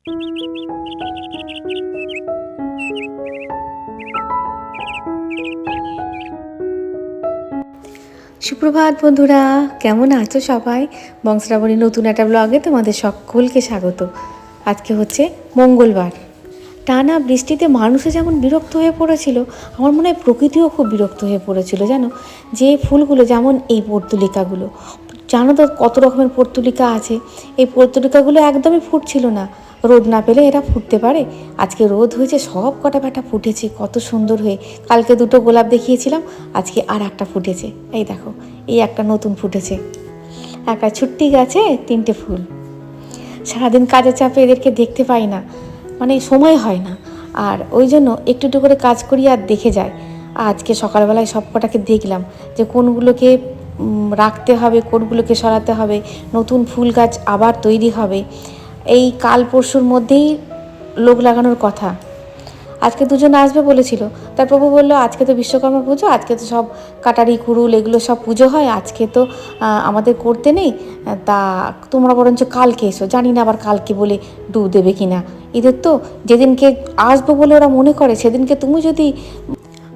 সুপ্রভাত বন্ধুরা, কেমন আছো সবাই? বংশরাবণী নতুন একটা ব্লগে তোমাদের সকলকে স্বাগত। আজকে হচ্ছে মঙ্গলবার। টানা বৃষ্টিতে মানুষে যেমন বিরক্ত হয়ে পড়েছিল, আমার মনে হয় প্রকৃতিও খুব বিরক্ত হয়ে পড়েছিল। জানো, যে ফুলগুলো, যেমন এই পর্তুলিকাগুলো, জানো তো কত রকমের পর্তুলিকা আছে। এই পর্তুলিকাগুলো একদমই ফুটছিল না। রোদ না পেলে এরা ফুটতে পারে? আজকে রোদ হয়েছে, সব কটা ব্যাটা ফুটেছে কত সুন্দর হয়ে। কালকে দুটো গোলাপ দেখিয়েছিলাম, আজকে আর একটা ফুটেছে। এই দেখো, এই একটা নতুন ফুটেছে। একটা ছুট্টি গাছে 3টে ফুল। সারাদিন কাজের চাপে এদেরকে দেখতে পাই না, মানে সময় হয় না। আর ওই জন্য একটু একটু করে কাজ করি আর দেখে যায়। আজকে সকালবেলায় সব কটাকে দেখলাম যে কোনগুলোকে রাখতে হবে, কোনগুলোকে সরাতে হবে। নতুন ফুল গাছ আবার তৈরি হবে এই কাল পরশুর মধ্যেই। লোক লাগানোর কথা। আজকে দুজন আসবে বলেছিল, তার প্রভু বললো আজকে তো বিশ্বকর্মা পুজো, আজকে তো সব কাটারি কুড়ুল এগুলো সব পুজো হয়, আজকে তো আমাদের করতে নেই, তা তোমরা বরঞ্চ কালকে এসো। জানি না আবার কালকে বলে ডুব দেবে কি না। এদের তো যেদিনকে আসবো বলে ওরা মনে করে, সেদিনকে তুমি যদি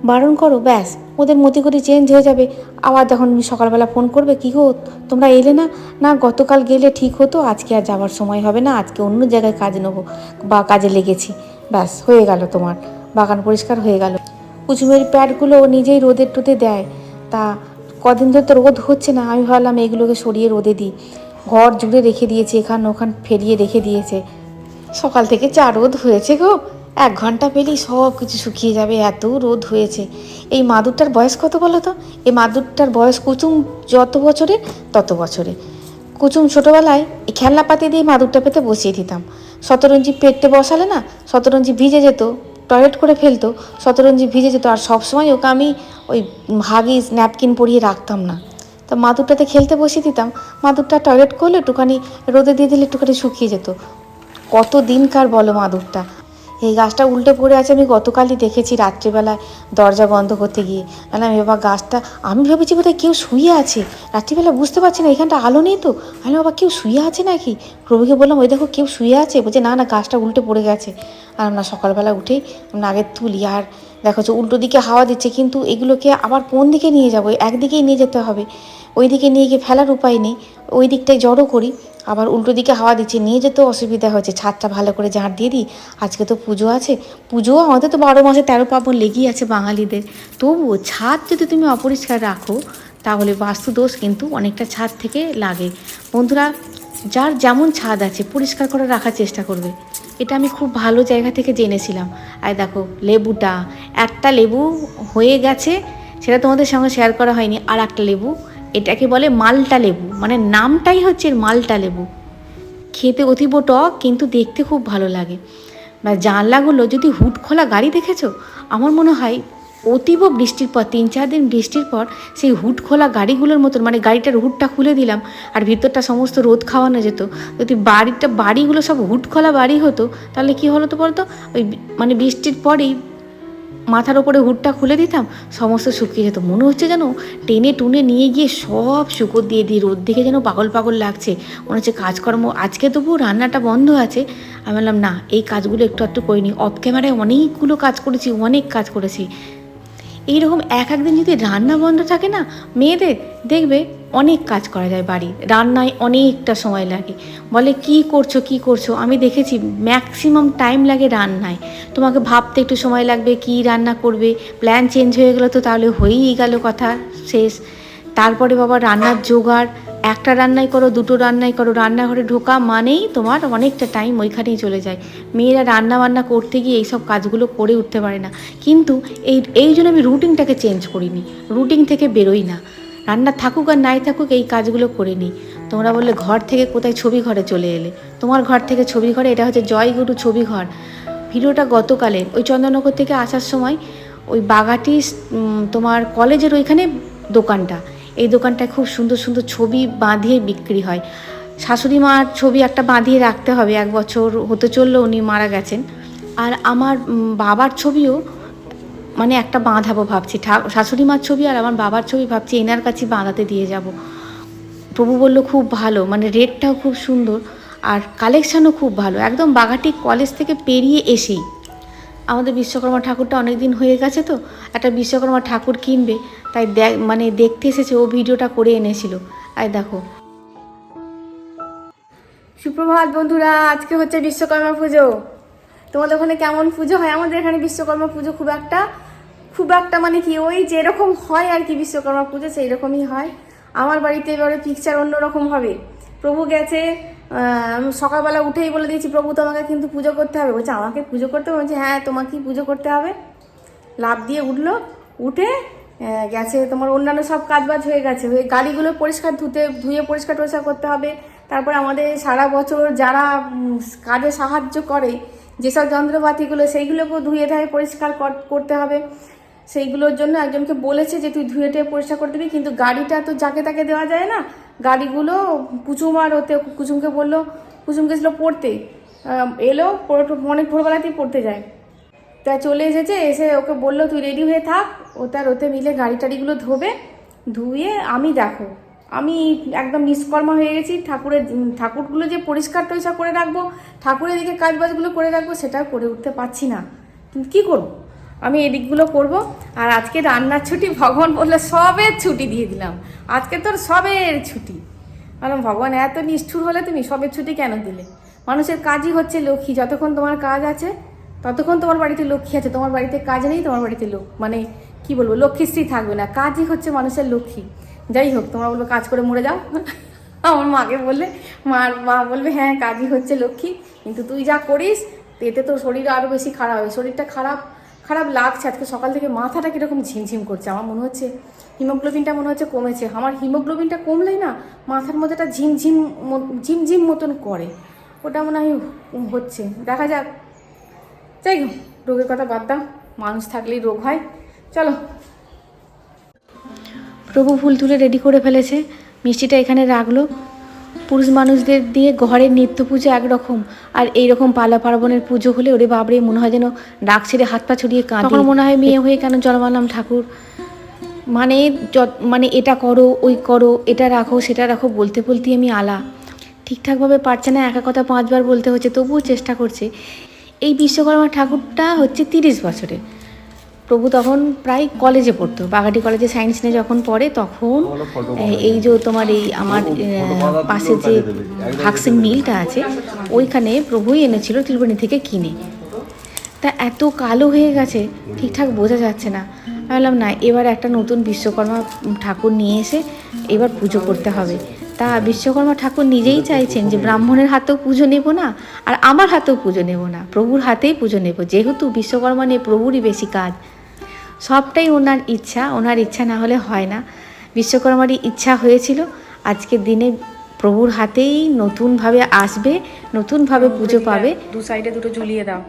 বারণ করো, ব্যাস ওদের মতি গতি চেঞ্জ হয়ে যাবে। আবার যখন সকালবেলা ফোন করবে, কী গো তোমরা এলে না? না, গতকাল গেলে ঠিক হতো, আজকে আর যাওয়ার সময় হবে না, আজকে অন্য জায়গায় কাজ নেবো বা কাজে লেগেছি। ব্যাস হয়ে গেল, তোমার বাগান পরিষ্কার হয়ে গেল। কুচুমের প্যাডগুলো নিজেই রোদে টোদে দেয়। তা কদিন ধরে তো রোদ হচ্ছে না, আমি ভাবলাম এগুলোকে সরিয়ে রোদে দিই। ঘর জুড়ে রেখে দিয়েছে, এখান ওখান ফেরিয়ে রেখে দিয়েছে। সকাল থেকে যা রোদ হয়েছে গো, 1 ঘন্টা পেলেই সব কিছু শুকিয়ে যাবে, এত রোদ হয়েছে। এই মাদুরটার বয়স কত বলো তো? এই মাদুরটার বয়স কুচুম যত বছরে তত বছরে। কুচুম ছোটোবেলায় এই খেলনা পাতি দিয়ে মাদুরটা পেতে বসিয়ে দিতাম। শতরঞ্জি পেটে বসালে না, শতরঞ্জি ভিজে যেত, টয়লেট করে ফেলতো, শতরঞ্জি ভিজে যেত। আর সবসময় ওকে আমি ওই হাগিস ন্যাপকিন পরিয়ে রাখতাম না। তা মাদুরটাতে খেলতে বসিয়ে দিতাম। মাদুরটা টয়লেট করলে একটুখানি রোদে দিয়ে দিলে একটুখানি শুকিয়ে যেত। কত দিনকার বলো মাদুরটা। এই গাছটা উল্টে পড়ে আছে, আমি গতকালই দেখেছি রাত্রিবেলায় দরজা বন্ধ করতে গিয়ে। বললাম এবার গাছটা, আমি ভেবেছি বোধহয় কেউ শুয়ে আছে। রাত্রিবেলা বুঝতে পারছি না, এখানটা আলো নেই তো। আমি বাবা কেউ শুয়ে আছে নাকি? প্রভুকে বললাম ওই দেখো কেউ শুয়ে আছে। বলছে না না, গাছটা উল্টে পড়ে গেছে। আর আমরা সকালবেলা উঠেই আমরা আগে তুলি। আর দেখো যে উল্টো দিকে হাওয়া দিচ্ছে, কিন্তু এগুলোকে আবার কোন দিকে নিয়ে যাবো? একদিকেই নিয়ে যেতে হবে। ওই দিকে নিয়ে গিয়ে ফেলার উপায় নেই, ওই দিকটায় জড়ো করি। আবার উল্টো দিকে হাওয়া দিচ্ছে, নিয়ে যেতেও অসুবিধা হচ্ছে। ছাদটা ভালো করে ঝাঁট দিয়ে দিই। আজকে তো পুজো আছে, পুজোও আমাদের তো 12 মাসে 13 পার্বণ লেগেই আছে বাঙালিদের। তবুও ছাদ যদি তুমি অপরিষ্কার রাখো, তাহলে বাস্তুদোষ কিন্তু অনেকটা ছাদ থেকে লাগে। বন্ধুরা, যার যেমন ছাদ আছে পরিষ্কার করে রাখার চেষ্টা করবে। এটা আমি খুব ভালো জায়গা থেকে জেনেছিলাম। আর দেখো লেবুটা, একটা লেবু হয়ে গেছে, সেটা তোমাদের সঙ্গে শেয়ার করা হয়নি। আর একটা লেবু, এটাকে বলে মালটা লেবু, মানে নামটাই হচ্ছে মালটা লেবু। খেতে অতীব টক, কিন্তু দেখতে খুব ভালো লাগে। বা জানলাগুলো যদি হুড খোলা গাড়ি দেখেছো, আমার মনে হয় অতীব বৃষ্টির পর 3-4 দিন বৃষ্টির পর সেই হুড খোলা গাড়িগুলোর মতন, মানে গাড়িটার হুডটা খুলে দিলাম আর ভিতরটা সমস্ত রোদ খাওয়ানো যেত। যদি বাড়িগুলো সব হুড খোলা বাড়ি হতো, তাহলে কী হলো তো বলতো, ওই মানে বৃষ্টির পরেই মাথার ওপরে হুডটা খুলে দিতাম, সমস্ত শুকিয়ে যেত। মনে হচ্ছে যেন টেনে টুনে নিয়ে গিয়ে সব শুকো দিয়ে দিই। রোদ দেখে যেন পাগল পাগল লাগছে, মনে হচ্ছে কাজকর্ম আজকে তবুও রান্নাটা বন্ধ আছে। আমি বললাম না, এই কাজগুলো একটু একটু করে নিই। অফ ক্যামেরায় অনেকগুলো কাজ করেছি, অনেক কাজ করেছি। এইরকম এক একদিন যদি রান্না বন্ধ থাকে না, মেয়েদের দেখবে অনেক কাজ করা যায়। বাড়ি রান্নায় অনেকটা সময় লাগে। বলে কি করছো কি করছো, আমি দেখেছি ম্যাক্সিমাম টাইম লাগে রান্নায়। তোমাকে ভাবতে একটু সময় লাগবে কি রান্না করবে, প্ল্যান চেঞ্জ হয়ে গেলো তো তাহলে হয়েই গেল, কথা শেষ। তারপরে বাবা রান্নার জোগাড়, একটা রান্নাই করো দুটো রান্নাই করো, রান্নাঘরে ঢোকা মানেই তোমার অনেকটা টাইম ওইখানেই চলে যায়। মেয়েরা রান্না বান্না করতে গিয়ে এইসব কাজগুলো করে উঠতে পারে না। কিন্তু এই জন্য আমি রুটিনটাকে চেঞ্জ করিনি, রুটিন থেকে বেরোই না। রান্না থাকুক আর নাই থাকুক এই কাজগুলো করে নিই। তোমরা বললে ঘর থেকে কোথায় ছবি ঘরে চলে এলে, তোমার ঘর থেকে ছবি ঘরে। এটা হচ্ছে জয়গুরু ছবি ঘর। ভিডিওটা গতকালের। ওই চন্দননগর থেকে আসার সময় ওই বাগাটি তোমার কলেজের ওইখানে দোকানটা, এই দোকানটায় খুব সুন্দর সুন্দর ছবি বাঁধিয়ে বিক্রি হয়। শাশুড়ি মার ছবি একটা বাঁধিয়ে রাখতে হবে, 1 বছর হতে চললো উনি মারা গেছেন। আর আমার বাবার ছবিও মানে একটা বাঁধাবো ভাবছি, শাশুড়ি মার ছবি আর আমার বাবার ছবি ভাবছি এনার কাছে বাঁধাতে দিয়ে যাব। প্রভু বলল খুব ভালো, মানে রেটটাও খুব সুন্দর। আর কালেকশানও খুব ভালো, একদম বাঘাটি কলেজ থেকে পেরিয়ে এসেই। আমাদের বিশ্বকর্মা ঠাকুরটা অনেক দিন হয়ে গেছে, তো একটা বিশ্বকর্মা ঠাকুর কিনবে, তাই মানে দেখতে এসেছে, ও ভিডিওটা করে এনেছিল। আর দেখো, সুপ্রভাত বন্ধুরা, আজকে হচ্ছে বিশ্বকর্মা পুজো। তোমাদের ওখানে কেমন পুজো হয়? আমাদের এখানে বিশ্বকর্মা পুজো খুব একটা মানে কি, ওই যেরকম হয় আর কি বিশ্বকর্মা পুজো সেই রকমই হয়। আমার বাড়িতে এবারে পিকচার অন্যরকম হবে। প্রভু গেছে, সকালবেলা উঠেই বলে দিয়েছি, প্রভু তোমাকে কিন্তু পুজো করতে হবে। বলছে আমাকে পুজো করতে হবে? বলছে হ্যাঁ তোমাকেই পুজো করতে হবে। লাফ দিয়ে উঠলো, উঠে গেছে, তোমার অন্যান্য সব কাজবাজ হয়ে গেছে, গাড়িগুলো পরিষ্কার ধুয়ে পরিষ্কার করতে হবে। তারপরে আমাদের সারা বছর যারা কাজে সাহায্য করে, যেসব যন্ত্রপাতিগুলো, সেইগুলোকেও ধুয়ে পরিষ্কার করতে হবে। সেইগুলোর জন্য একজনকে বলেছে যে তুই ধুয়ে পরিষ্কার করে দিবি, কিন্তু গাড়িটা তো যাকে তাকে দেওয়া যায় না। গাড়িগুলো কুচুম আর কুচুমকে বললো, কুচুম গেছিলো পড়তে, এলো অনেক ভোরবেলাতেই পড়তে যায়, তা চলে এসেছে, এসে ওকে বললো তুই রেডি হয়ে থাক, ওতে মিলে গাড়ি টাড়িগুলো ধুয়ে আমি একদম নিষ্কর্মা হয়ে গেছি। ঠাকুরগুলো যে পরিষ্কার করে রাখবো, ঠাকুরের দিকে কাজবাজগুলো করে রাখবো, সেটা করে উঠতে পারছি না। কিন্তু কী করবো, আমি এদিকগুলো করব। আর আজকে রান্নার ছুটি, ভগবান বললে সবের ছুটি দিয়ে দিলাম, আজকে তোর সবের ছুটি। বললাম ভগবান এত নিষ্ঠুর হলে তুমি সবের ছুটি কেন দিলে? মানুষের কাজই হচ্ছে লক্ষ্মী, যতক্ষণ তোমার কাজ আছে ততক্ষণ তোমার বাড়িতে লক্ষ্মী আছে। তোমার বাড়িতে কাজ নেই, তোমার বাড়িতে মানে কি বলবো, লক্ষ্মীশ্রী থাকবে না। কাজই হচ্ছে মানুষের লক্ষ্মী। যাই হোক, তোমরা বলবে কাজ করে মরে যাও। আমার মাকে বললে, মা বলবে হ্যাঁ কাজই হচ্ছে লক্ষ্মী, কিন্তু তুই যা করিস এতে তোর শরীর আরও বেশি খারাপ হবে। শরীরটা খারাপ লাগছে আজকে সকাল থেকে, মাথাটা কীরকম ঝিমঝিম করছে। আমার মনে হচ্ছে হিমোগ্লোবিনটা মনে হচ্ছে কমেছে। আমার হিমোগ্লোবিনটা কমলেই না মাথার মধ্যে একটা ঝিমঝিম মতন করে, ওটা মনে হয় হচ্ছে, দেখা যাক। যাই হোক, রোগের কথা বাদ দাও, মানুষ থাকলেই রোগ হয়। চলো। প্রভু ফুল তুলে রেডি করে ফেলেছে, মিষ্টিটা এখানে রাখলো। পুরুষ মানুষদের দিয়ে ঘরের নিত্য পুজো একরকম, আর এইরকম পালা পার্বণের পুজো হলে ওরে বাবরে মনে হয় যেন ডাক ছেড়ে হাত পা ছড়িয়ে কাঁদে। তখন মনে হয় মেয়ে হয়ে কেন জন্মালাম ঠাকুর, মানে এটা করো ওই করো, এটা রাখো সেটা রাখো, বলতে আমি আলা। ঠিকঠাকভাবে পারছে না, একা কথা 5 বার বলতে হচ্ছে, তবুও চেষ্টা করছে। এই বিশ্বকর্মা ঠাকুরটা হচ্ছে 30 বছরের। প্রভু তখন প্রায় কলেজে পড়তো, বাগাটি কলেজে সায়েন্স নিয়ে যখন পড়ে, তখন এই যে তোমার এই আমার পাশে যে ভাক্সিন মিলটা আছে, ওইখানে প্রভুই এনেছিল ত্রিবেণী থেকে কিনে। তা এত কালো হয়ে গেছে, ঠিকঠাক বোঝা যাচ্ছে না। আমি বললাম না, এবার একটা নতুন বিশ্বকর্মা ঠাকুর নিয়ে এসে এবার পুজো করতে হবে। তা বিশ্বকর্মা ঠাকুর নিজেই চাইছেন যে ব্রাহ্মণের হাতেও পুজো নেব না, আর আমার হাতেও পুজো নেব না, প্রভুর হাতেই পুজো নেব, যেহেতু বিশ্বকর্মা নিয়ে প্রভুরই বেশি কাজ। সবটাই ওনার ইচ্ছা না হলে হয় না। বিশ্বকর্মারই ইচ্ছা হয়েছিল আজকের দিনে প্রভুর হাতেই নতুনভাবে আসবে, নতুনভাবে পুজো পাবে। দু সাইডে দুটো ঝুলিয়ে দাও,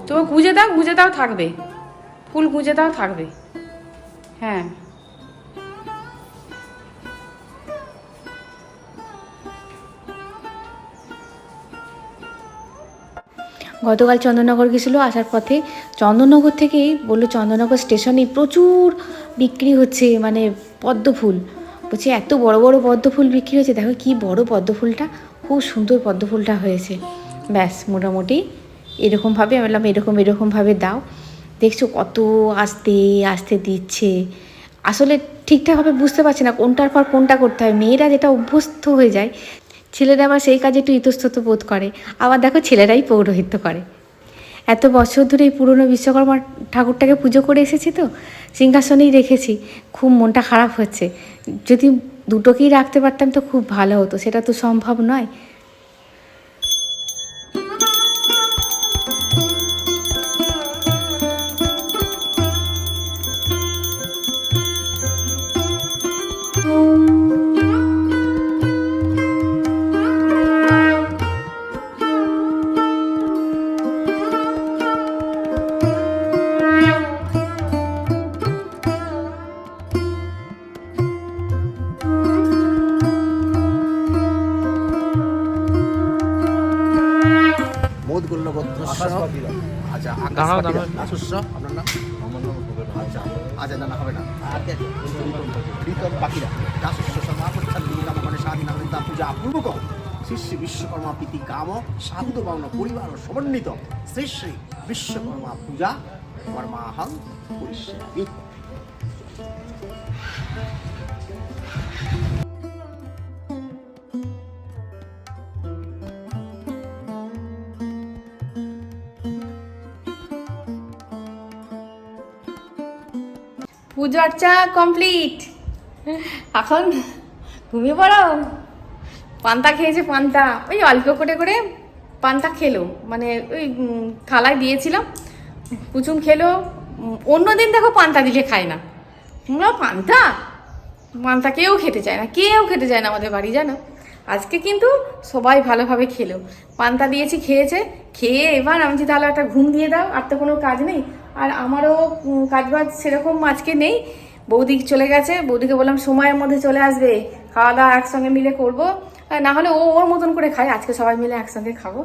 তো গুঁজে দাও থাকবে, ফুল গুঁজে দাও থাকবে। হ্যাঁ, গতকাল চন্দননগর গেছিলো, আসার পথে চন্দননগর থেকেই বললো চন্দননগর স্টেশনে প্রচুর বিক্রি হচ্ছে, মানে পদ্ম ফুল। বলছে এত বড় বড় পদ্ম ফুল বিক্রি হচ্ছে, দেখো কি বড় পদ্ম ফুলটা, খুব সুন্দর পদ্ম ফুলটা হয়েছে। ব্যাস, মোটামুটি এরকমভাবে আমি বললাম এরকমভাবে দাও। দেখছো কত আস্তে আস্তে দিচ্ছে, আসলে ঠিকঠাকভাবে বুঝতে পারছি না কোনটার পর কোনটা করতে হয়। মেয়েরা যেটা অভ্যস্ত হয়ে যায়, ছেলেরা আবার সেই কাজে একটু ইতস্তত বোধ করে। আবার দেখো ছেলেরাই পৌরোহিত্য করে। এত বছর ধরে এই পুরনো বিশ্বকর্মা ঠাকুরটাকে পুজো করে এসেছি, তো সিংহাসনেই রেখেছি, খুব মনটা খারাপ হচ্ছে। যদি দুটোকেই রাখতে পারতাম তো খুব ভালো হতো, সেটা তো সম্ভব নয়। আচ্ছা, আপনার নাম? আজ জানা হবে না আর দেখো প্রীতম পাখিরা দাসস্য সমাপচ্ছাদ নামে স্বাধীন পূজা পূর্বক শ্রী শ্রী বিশ্বকর্মা প্রীতি কাম সাধু বাউন পরিবার সমন্বিত শ্রী শ্রী বিশ্বকর্মা পূজা কর্মাহং করিষ্যামি। পুজো আর্চা কমপ্লিট, এখন ঘুমিয়ে পড়ো। পান্তা খেয়েছে, পান্তা ওই অল্প করে করে পান্তা খেলো, মানে ওই থালায় দিয়েছিলাম, পুচুন খেলো। অন্যদিন দেখো পান্তা দিলে খায় না, পান্তা পান্তা কেউ খেতে চায় না, কেউ খেতে চায় না আমাদের বাড়ি, জানো। আজকে কিন্তু সবাই ভালোভাবে খেলো, পান্তা দিয়েছি, খেয়েছে। খেয়ে এবার আমি তাহলে একটা ঘুম দিয়ে দাও, আর তো কোনো কাজ নেই। আর আমারও কাজবাজ সেরকম আজকে নেই, বৌদি চলে গেছে। বৌদিকে বললাম সময়ের মধ্যে চলে আসবে, খাওয়া দাওয়া একসঙ্গে মিলে করবো, না হলে ও ওর মতন করে খায়। আজকে সবাই মিলে একসঙ্গে খাবো।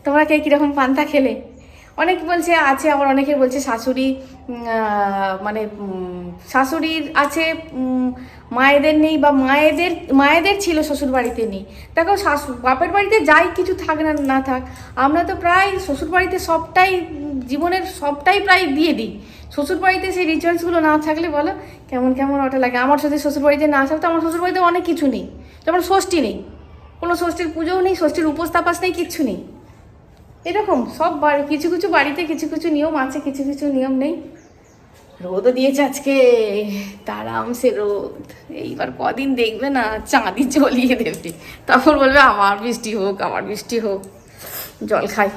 তোমরা কে কীরকম পান্তা খেলে? অনেক বলছে আছে, আবার অনেকে বলছে শাশুড়ি, মানে শাশুড়ির আছে মায়েদের নেই, বা মায়েদের ছিল শ্বশুর বাড়িতে নেই। দেখো বাপের বাড়িতে যাই কিছু থাক না থাক, আমরা তো প্রায় শ্বশুর বাড়িতে সবটাই, জীবনের সবটাই প্রায় দিয়ে দিই। শ্বশুর বাড়িতে সেই রিচুয়ালসগুলো না থাকলে বলো কেমন কেমন ওটা লাগে। আমার সাথে শ্বশুর বাড়িতে না থাকতো, আমার শ্বশুর বাড়িতে অনেক কিছু নেই, যেমন ষষ্ঠী নেই, কোনো ষষ্ঠীর পুজোও নেই, ষষ্ঠীর উপোস তাপাস নেই, কিচ্ছু নেই। এরকম সব বাড়ি, কিছু কিছু বাড়িতে কিছু কিছু নিয়ম আছে, কিছু কিছু নিয়ম নেই। রোদও দিয়েছে আজকে, আরামসে রোদ। এইবার কদিন দেখবে না চাঁদি জ্বলিয়ে দেবে, তখন বলবে আমার বৃষ্টি হোক, আমার বৃষ্টি হোক। জল খাই,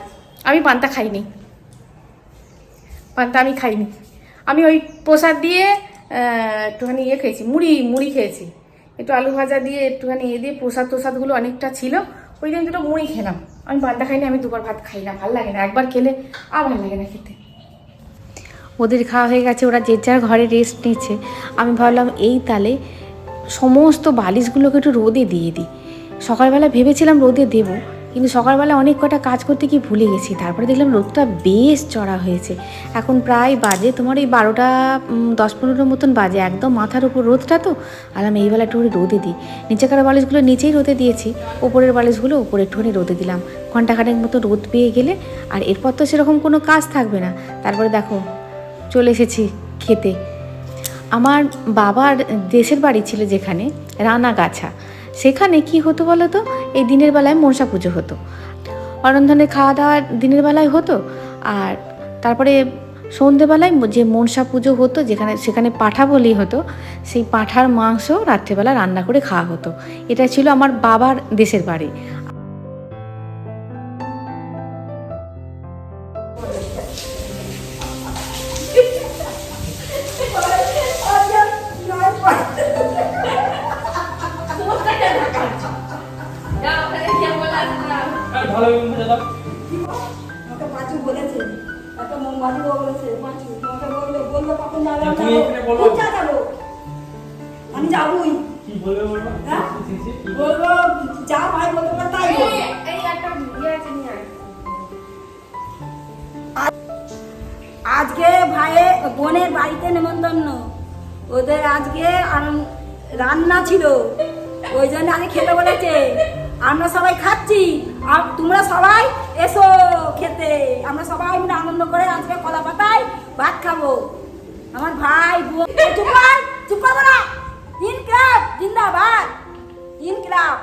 আমি পান্তা খাইনি, পান্তা আমি খাইনি। আমি ওই প্রসাদ দিয়ে একটুখানি ইয়ে খেয়েছি, মুড়ি খেয়েছি, একটু আলু ভাজা দিয়ে একটুখানি ইয়ে দিয়ে, প্রসাদগুলো অনেকটা ছিল, ওই দিন দুটো মুড়ি খেলাম। আমি পান্তা খাইনি, আমি দুবার ভাত খাই না, ভালো লাগে না, একবার খেলে আর ভালো লাগে না খেতে। ওদের খাওয়া হয়ে গেছে, ওরা যে যার ঘরে রেস্ট নিচ্ছে। আমি ভাবলাম এই তালে সমস্ত বালিশগুলোকে একটু রোদে দিয়ে দিই। সকালবেলা ভেবেছিলাম রোদে দেবো, কিন্তু সকালবেলা অনেক কটা কাজ করতে গিয়ে ভুলে গেছি। তারপরে দেখলাম রোদটা বেশ চড়া হয়েছে। এখন প্রায় বাজে তোমার এই 12টা 10-15 মতন বাজে, একদম মাথার উপর রোদটা তো। আলাম এইবেলা একটুখানি রোদে দিই। নিচেকার বালিশগুলো নিচেই রোদে দিয়েছি, ওপরের বালিশগুলো ওপরে একটুখানি রোদে দিলাম। ঘন্টাখানেক মতো রোদ পেয়ে গেলে আর এরপর তো সেরকম কোনো কাজ থাকবে না। তারপরে দেখো চলে এসেছি খেতে। আমার বাবার দেশের বাড়ি ছিল যেখানে, রানাগাছা, সেখানে কি হতো বলো তো, এই দিনের বেলায় মনসা পুজো হতো। অরন্ধনের খাওয়া দাওয়া দিনের বেলায় হতো, আর তারপরে সন্ধেবেলায় যে মনসা পুজো হতো, সেখানে পাঁঠা বলি হতো, সেই পাঁঠার মাংস রাত্রেবেলা রান্না করে খাওয়া হতো। এটা ছিল আমার বাবার দেশের বাড়ি। আমি যাবই, বলবো যা ভাই বলতে পারে তাই। আজকে ভাইয়ে বোনের বাড়িতে নেমন্তন্ন, ওদের আজকে রান্না ছিল, ওই জন্য আমি খেতে বলেছে। আমরা সবাই খাচ্ছি, আর তোমরা সবাই এসো খেতে। আমরা সবাই মিলে আনন্দ করে আজকে কলা পাতায় ভাত খাবো। আমার ভাই বোন চুপ করবো না, ইনকলাব জিন্দাবাদ, ইনকলাব।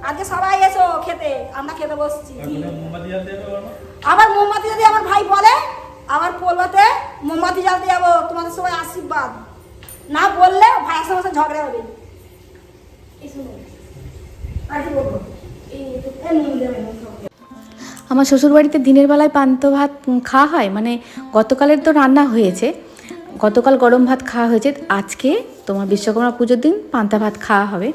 আজকে সবাই এসো খেতে, আমরা খেতে বসছি। আবার মোমবাতি যদি আমার ভাই বলে, আবার বলবাতে মোমবাতি জ্বালতে যাবো, তোমাদের সবাই আশীর্বাদ না বললে ভাইয়ের সঙ্গে ঝগড়া হবে। আমার শ্বশুরবাড়িতে দিনের বেলায় পান্তা ভাত খাওয়া হয়, মানে গতকালের তো রান্না হয়েছে, গতকাল গরম ভাত খাওয়া হয়েছে, আজকে তোমার বিশ্বকর্মা পুজোর দিন পান্তা ভাত খাওয়া হবে।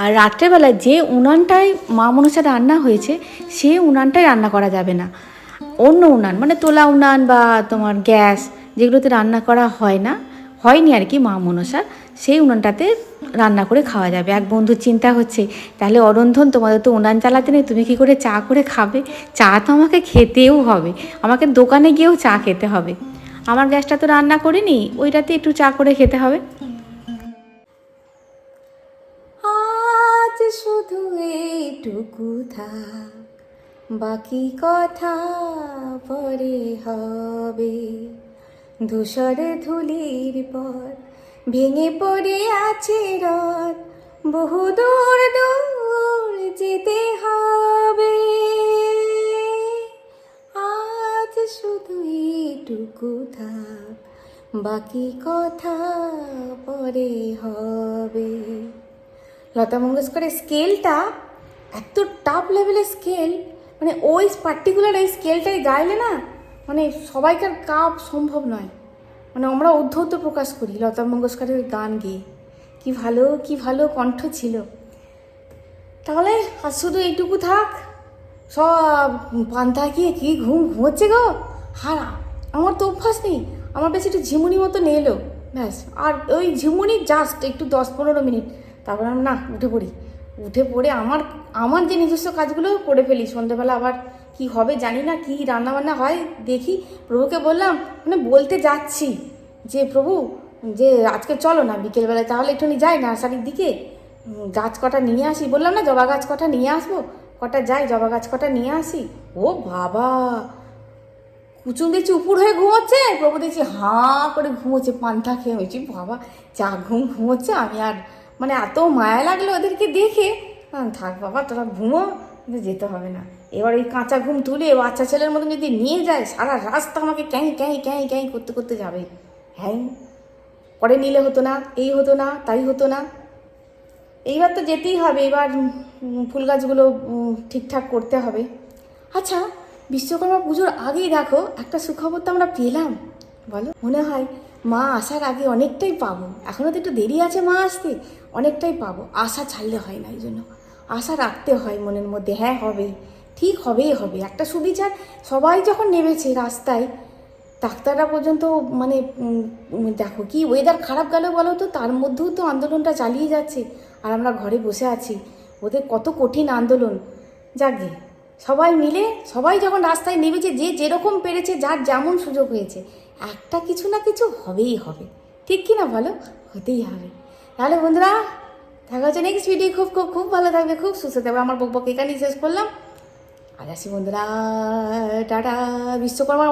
আর রাত্রেবেলায় যে উনানটায় মা মনসার রান্না হয়েছে, সে উনানটায় রান্না করা যাবে না। অন্য উনান, মানে তোলা উনান বা তোমার গ্যাস, যেগুলোতে রান্না করা হয়নি আর কি মা মনসার, সেই উনানটাতে রান্না করে খাওয়া যাবে। এক বন্ধুর চিন্তা হচ্ছে, তাহলে অরন্ধন তোমাদের তো উনান চালাতে নেই, তুমি কি করে চা করে খাবে? চা তো আমাকে খেতেও হবে, আমাকে দোকানে গিয়েও চা খেতে হবে। আমার গ্যাসটা তো রান্না করিনি, ওইটাতে একটু চা করে খেতে হবে। আজ শুধু এইটুকু থাক, বাকি কথা পরে হবে। ধূসর ধুলির পর ভেঙে পড়ে আছে রথ, বহু দূর দূর যেতে হবে। আজ শুধু এইটুকু থাক, বাকি কথা পরে হবে। লতা মঙ্গেশকরের স্কেলটা এত টাফ লেভেলের স্কেল, মানে ওই পার্টিকুলার এই স্কেলটাই গাইলে না, মানে সবাইকার কাপ সম্ভব নয়। মানে আমরা উদ্ধত প্রকাশ করি লতা মঙ্গেশকরের গান গেয়ে। কি ভালো কণ্ঠ ছিল। তাহলে আর শুধু এইটুকু থাক, সব পান্তা গিয়ে কি ঘুমোচ্ছে গো। হারা আমার তো অভ্যাস নেই, আমার বেশ একটু ঝিমুনি মতো এলো ব্যাস। আর ওই ঝিমুনি জাস্ট একটু 10-15 মিনিট, তারপর আমি না উঠে পড়ে আমার যে নিজস্ব কাজগুলো করে ফেলি। সন্ধ্যেবেলা আবার কি হবে জানি না, কি রান্নাবান্না হয় দেখি। প্রভুকে বললাম, মানে বলতে যাচ্ছি যে প্রভু যে আজকে চলো না বিকেলবেলায় তাহলে একটুখানি যাই নার্সারির দিকে, গাছ কটা নিয়ে আসি। বললাম না জবা গাছ কটা নিয়ে আসবো, কটা যাই জবা গাছ কটা নিয়ে আসি। ও বাবা, কুচুম দেখছি উপুর হয়ে ঘুমোচ্ছে, প্রভু দেখছি হাঁ করে ঘুমোচ্ছে, পান্তা খেয়ে হয়েছি। বাবা যা ঘুমোচ্ছে, আমি আর মানে এত মায়া লাগলো ওদেরকে দেখে। থাক বাবা তোরা ঘুমো, কিন্তু যেতে হবে না। এবার এই কাঁচা ঘুম তুলে বাচ্চা ছেলের মতন যদি নিয়ে যায়, সারা রাস্তা আমাকে ক্যাঁই করতে করতে যাবে। হ্যাঁ, পরে নিলে হতো না, এই হতো না, তাই হতো না। এইবার তো যেতেই হবে, এবার ফুল গাছগুলো ঠিকঠাক করতে হবে। আচ্ছা, বিশ্বকর্মা পুজোর আগেই দেখো একটা সুখবর তো আমরা পেলাম, বলো? মনে হয় মা আসার আগে অনেকটাই পাবো, এখনও তো একটু দেরি আছে মা আসতে, অনেকটাই পাবো। আশা ছাড়লে হয় না, এই জন্য আশা রাখতে হয় মনের মধ্যে। হ্যাঁ হবে, ঠিক হবে। একটা সুবিচার সবাই যখন নেমেছে রাস্তায়, ডাক্তাররা পর্যন্ত মানে দেখো কি ওয়েদার খারাপ গেল বলো তো, তার মধ্যেও তো আন্দোলনটা চালিয়ে যাচ্ছে, আর আমরা ঘরে বসে আছি। ওদের কত কঠিন আন্দোলন। যাকে সবাই মিলে, সবাই যখন রাস্তায় নেমেছে, যে যেরকম পেরেছে, যার যেমন সুযোগ হয়েছে, একটা কিছু না কিছু হবেই হবে। ঠিক কি না বলো? হতেই হবে। তাহলে বন্ধুরা দেখা হচ্ছে নেক্সট ভিডিও। খুব খুব খুব ভালো থাকবে, খুব সুস্থ থাকবে। আমার বকবক এখানেই শেষ করলাম। আজ আসি বন্ধুরা, টাটা। বিশ্বকর্মার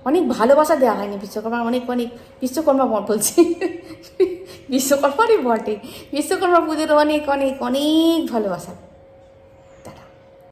অনেক ভালোবাসা দেওয়া হয়নি। বিশ্বকর্মার অনেক বিশ্বকর্মা বলছি বিশ্বকর্মারই বটে, বিশ্বকর্মা পুজোর অনেক ভালোবাসা।